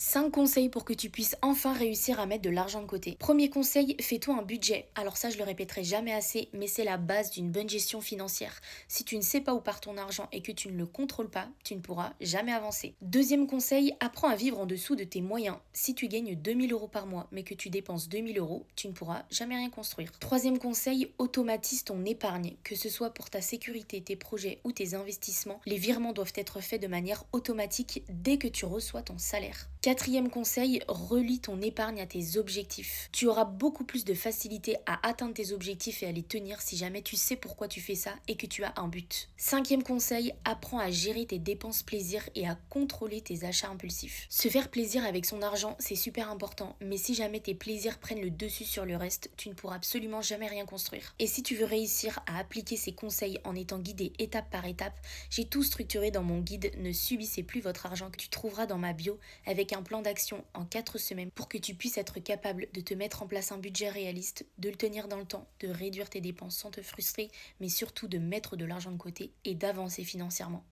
5 conseils pour que tu puisses enfin réussir à mettre de l'argent de côté. Premier conseil, fais-toi un budget. Alors ça, je le répéterai jamais assez, mais c'est la base d'une bonne gestion financière. Si tu ne sais pas où part ton argent et que tu ne le contrôles pas, tu ne pourras jamais avancer. Deuxième conseil, apprends à vivre en dessous de tes moyens. Si tu gagnes 2 000 € par mois, mais que tu dépenses 2 000 €, tu ne pourras jamais rien construire. Troisième conseil, automatise ton épargne. Que ce soit pour ta sécurité, tes projets ou tes investissements, les virements doivent être faits de manière automatique dès que tu reçois ton salaire. Quatrième conseil, relie ton épargne à tes objectifs. Tu auras beaucoup plus de facilité à atteindre tes objectifs et à les tenir si jamais tu sais pourquoi tu fais ça et que tu as un but. Cinquième conseil, apprends à gérer tes dépenses plaisir et à contrôler tes achats impulsifs. Se faire plaisir avec son argent, c'est super important, mais si jamais tes plaisirs prennent le dessus sur le reste, tu ne pourras absolument jamais rien construire. Et si tu veux réussir à appliquer ces conseils en étant guidé étape par étape, j'ai tout structuré dans mon guide Ne subissez plus votre argent que tu trouveras dans ma bio avec un plan d'action en 4 semaines pour que tu puisses être capable de te mettre en place un budget réaliste, de le tenir dans le temps, de réduire tes dépenses sans te frustrer, mais surtout de mettre de l'argent de côté et d'avancer financièrement.